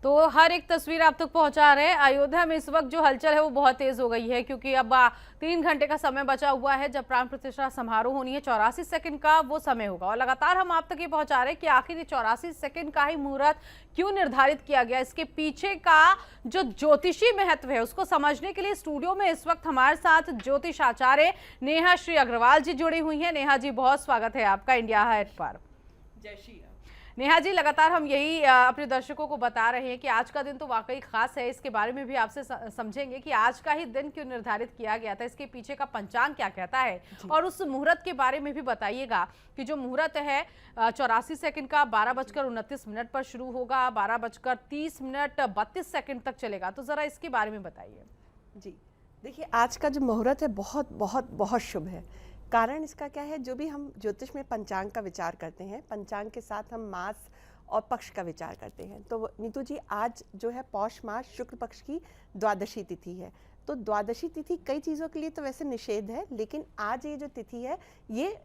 तो हर एक तस्वीर आप तक पहुंचा रहे हैं। अयोध्या में इस वक्त जो हलचल है वो बहुत तेज हो गई है, क्योंकि अब 3 घंटे का समय बचा हुआ है जब प्राण प्रतिष्ठा समारोह होनी है। 84 सेकंड का वो समय होगा और लगातार हम आप तक ये पहुंचा रहे हैं कि आखिर ये 84 सेकंड का ही मुहूर्त क्यों निर्धारित किया गया। इसके पीछे का जो ज्योतिषी महत्व है उसको समझने के लिए स्टूडियो में इस वक्त हमारे साथ ज्योतिष आचार्य नेहा श्री अग्रवाल जी जुड़ी हुई है। नेहा जी, बहुत स्वागत है आपका इंडिया हाट पर। जय श्री राम। नेहा जी, लगातार हम यही अपने दर्शकों को बता रहे हैं कि आज का दिन तो वाकई खास है। इसके बारे में भी आपसे समझेंगे कि आज का ही दिन क्यों निर्धारित किया गया था, इसके पीछे का पंचांग क्या कहता है, और उस मुहूर्त के बारे में भी बताइएगा कि जो मुहूर्त है 84 सेकंड का 12:29 पर शुरू होगा, 12:30 32 तक चलेगा। तो जरा इसके बारे में बताइए। जी देखिए, आज का जो मुहूर्त है बहुत बहुत बहुत शुभ है। कारण इसका क्या है, जो भी हम ज्योतिष में पंचांग का विचार करते हैं, पंचांग के साथ हम मास और पक्ष का विचार करते हैं। तो नीतू जी, आज जो है पौष मास शुक्ल पक्ष की द्वादशी तिथि है। तो द्वादशी तिथि कई चीज़ों के लिए तो वैसे निषेध है, लेकिन आज ये जो तिथि है ये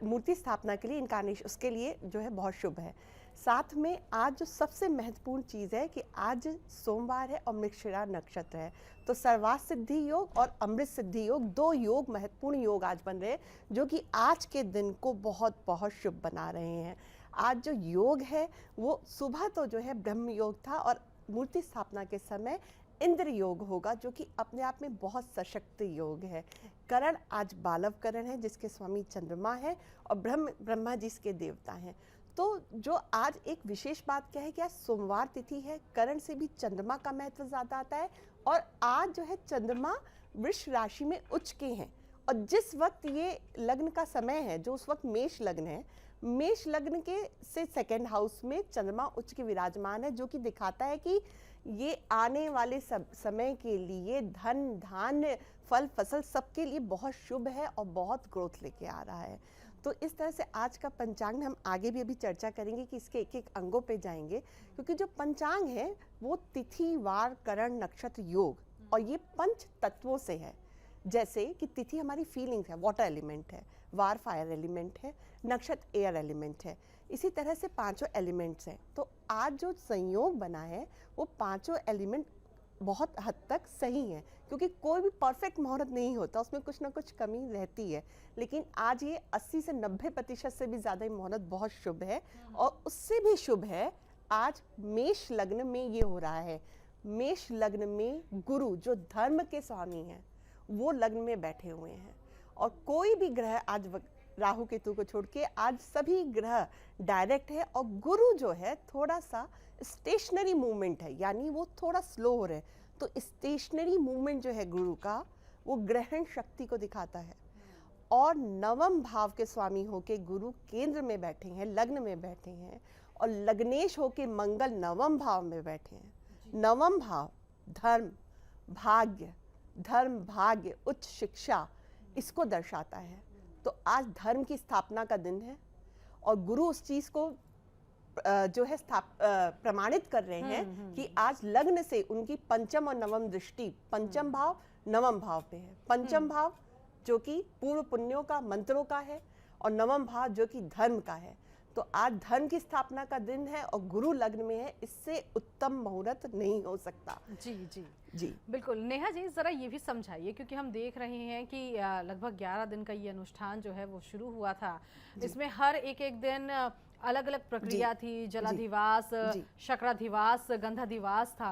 मूर्ति स्थापना के लिए, इनकारनेशन, उसके लिए जो है बहुत शुभ है। साथ में आज जो सबसे महत्वपूर्ण चीज़ है कि आज सोमवार है और मृगशिरा नक्षत्र है। तो सर्वार्थ सिद्धि योग और अमृत सिद्धि योग, 2 योग, महत्वपूर्ण योग आज बन रहे हैं, जो कि आज के दिन को बहुत बहुत शुभ बना रहे हैं। आज जो योग है वो सुबह तो जो है ब्रह्म योग था और मूर्ति स्थापना के समय इंद्र योग होगा, जो कि अपने आप में बहुत सशक्त योग है। करण आज बालव करण है, जिसके स्वामी चंद्रमा है, और ब्रह्मा जी इसके देवता हैं। तो जो आज एक विशेष बात क्या है कि आज सोमवार तिथि है, करण से भी चंद्रमा का महत्व ज़्यादा आता है, और आज जो है चंद्रमा वृष राशि में उच्च के हैं। और जिस वक्त ये लग्न का समय है, जो उस वक्त मेष लग्न है, मेष लग्न के से सेकंड हाउस में चंद्रमा उच्च के विराजमान है, जो कि दिखाता है कि ये आने वाले समय के लिए धन धान्य फल फसल सबके लिए बहुत शुभ है और बहुत ग्रोथ लेके आ रहा है। तो इस तरह से आज का पंचांग हम आगे भी अभी चर्चा करेंगे कि इसके एक एक अंगों पे जाएंगे, क्योंकि जो पंचांग है वो तिथि, वार, करण, नक्षत्र, योग और ये 5 तत्वों से है। जैसे कि तिथि हमारी फीलिंग्स है, वाटर एलिमेंट है, वार फायर एलिमेंट है, नक्षत्र एयर एलिमेंट है, इसी तरह से 5 एलिमेंट्स हैं। तो आज जो संयोग बना है वो 5 एलिमेंट बहुत हद तक सही है, क्योंकि कोई भी परफेक्ट मुहूर्त नहीं होता, उसमें कुछ ना कुछ कमी रहती है। लेकिन आज ये 80 से 90% से भी ज़्यादा मुहूर्त बहुत शुभ है। और उससे भी शुभ है, आज मेष लग्न में ये हो रहा है। मेष लग्न में गुरु जो धर्म के स्वामी हैं वो लग्न में बैठे हुए हैं, और कोई भी ग्रह आज राहु केतु को छोड़ के आज सभी ग्रह डायरेक्ट है। और गुरु जो है थोड़ा सा स्टेशनरी मूवमेंट है, यानी वो थोड़ा स्लो हो रहे हैं। तो स्टेशनरी मूवमेंट जो है गुरु का, वो ग्रहण शक्ति को दिखाता है। और नवम भाव के स्वामी होके गुरु केंद्र में बैठे हैं, लग्न में बैठे हैं, और लग्नेश होके मंगल नवम भाव में बैठे हैं। नवम भाव धर्म भाग्य उच्च शिक्षा, इसको दर्शाता है। तो आज धर्म की स्थापना का दिन है, और गुरु उस चीज को जो है प्रमाणित कर रहे हैं कि आज लग्न से उनकी पंचम और नवम दृष्टि, पंचम भाव नवम भाव पे है। पंचम भाव जो कि पूर्व पुण्यों का, मंत्रों का है, और नवम भाव जो कि धर्म का है। तो आज धर्म की स्थापना का दिन है और गुरु लग्न में है, इससे उत्तम मुहूर्त नहीं हो सकता। जी जी जी बिल्कुल। नेहा जी, जरा ये भी समझाइए, क्योंकि हम देख रहे हैं कि लगभग 11 दिन का ये अनुष्ठान जो है वो शुरू हुआ था। इसमें हर एक दिन अलग अलग प्रक्रिया थी। जलाधिवास, शक्राधिवास, गंधाधिवास था।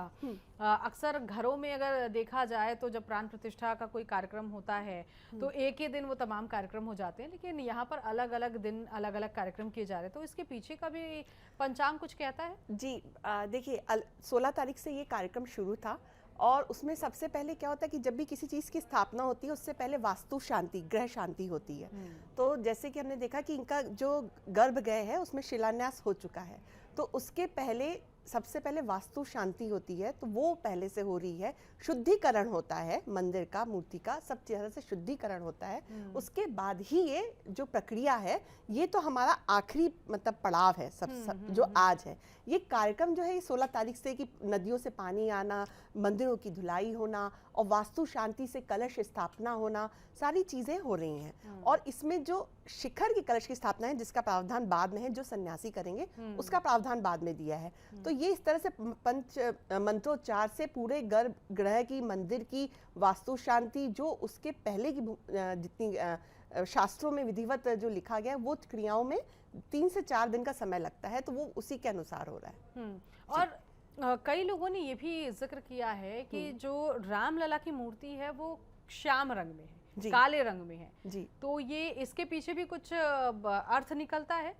अक्सर घरों में अगर देखा जाए तो जब प्राण प्रतिष्ठा का कोई कार्यक्रम होता है तो एक ही दिन वो तमाम कार्यक्रम हो जाते हैं, लेकिन यहाँ पर अलग अलग दिन अलग अलग कार्यक्रम किए जा रहे हैं। तो इसके पीछे का भी पंचांग कुछ कहता है? जी देखिए, 16 तारीख से ये कार्यक्रम शुरू था, और उसमें सबसे पहले क्या होता है कि जब भी किसी चीज़ की स्थापना होती है उससे पहले वास्तु शांति, ग्रह शांति होती है। तो जैसे कि हमने देखा कि इनका जो गर्भगृह है उसमें शिलान्यास हो चुका है, तो उसके पहले सबसे पहले वास्तु शांति होती है, तो वो पहले से हो रही है। शुद्धिकरण होता है मंदिर का, मूर्ति का, सब तरह से शुद्धिकरण होता है। उसके बाद ही ये जो प्रक्रिया है, ये तो हमारा आखिरी मतलब पड़ाव है सब जो आज है। ये कार्यक्रम जो है 16 तारीख से कि नदियों से पानी आना, मंदिरों की धुलाई होना और वास्तु शांति से कलश स्थापना होना, सारी चीजें हो रही हैं। और इसमें जो शिखर की कलश की स्थापना है, जिसका प्रावधान बाद में है, जो सन्यासी करेंगे उसका प्रावधान बाद में दिया है। तो ये इस तरह से पंच मंत्रोच्चार से पूरे गर्भगृह की, मंदिर की वास्तु शांति, जो उसके पहले की जितनी शास्त्रों में विधिवत जो लिखा गया है, वो क्रियाओं में 3 से 4 दिन का समय लगता है, तो वो उसी के अनुसार हो रहा है। और कई लोगों ने ये भी जिक्र किया है कि जो रामलला की मूर्ति है वो श्याम रंग में है, काले रंग में है जी, तो ये इसके पीछे भी कुछ अर्थ निकलता है?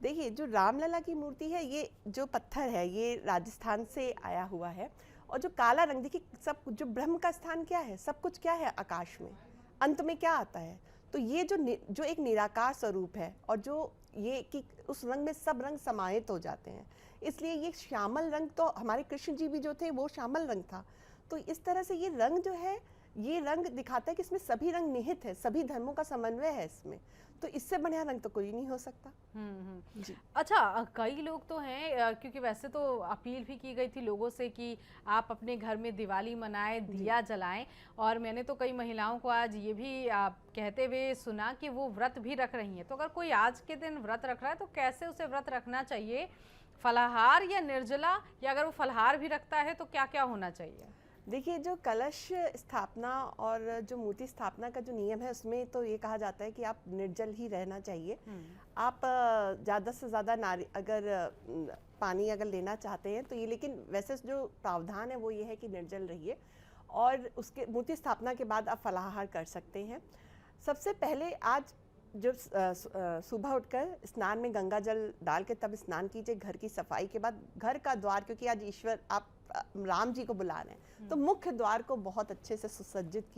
देखिए, जो रामलला की मूर्ति है, ये जो पत्थर है ये राजस्थान से आया हुआ है, और जो काला रंग, देखिए सब जो ब्रह्म का स्थान क्या है, सब कुछ क्या है आकाश में, अंत में क्या आता है, तो ये जो एक निराकार स्वरूप है, और जो ये कि उस रंग में सब रंग समाहित हो जाते हैं, इसलिए ये श्यामल रंग, तो हमारे कृष्ण जी भी जो थे वो श्यामल रंग था। तो इस तरह से ये रंग जो है, ये रंग दिखाता है कि इसमें सभी रंग निहित है, सभी धर्मों का समन्वय है इसमें, तो इससे बढ़िया रंग तो कोई नहीं हो सकता। जी। अच्छा, कई लोग तो हैं, क्योंकि वैसे तो अपील भी की गई थी लोगों से कि आप अपने घर में दिवाली मनाएं, दिया जलाएं, और मैंने तो कई महिलाओं को आज ये भी कहते हुए सुना कि वो व्रत भी रख रही हैं। तो अगर कोई आज के दिन व्रत रख रहा है तो कैसे उसे व्रत रखना चाहिए, फलाहार या निर्जला, या अगर वो फलाहार भी रखता है तो क्या क्या होना चाहिए? देखिए, जो कलश स्थापना और जो मूर्ति स्थापना का जो नियम है, उसमें तो ये कहा जाता है कि आप निर्जल ही रहना चाहिए। आप ज़्यादा से ज़्यादा पानी अगर लेना चाहते हैं तो ये, लेकिन वैसे जो प्रावधान है वो ये है कि निर्जल रहिए, और उसके मूर्ति स्थापना के बाद आप फलाहार कर सकते हैं। सबसे पहले आज जब सुबह उठकर स्नान में गंगा जल डाल के तब स्नान कीजिए, घर की सफाई के बाद घर का द्वार, क्योंकि आज ईश्वर आप राम जी को बुला रहे हैं, तो मुख्य द्वार को बहुत अच्छे से सुसज्जित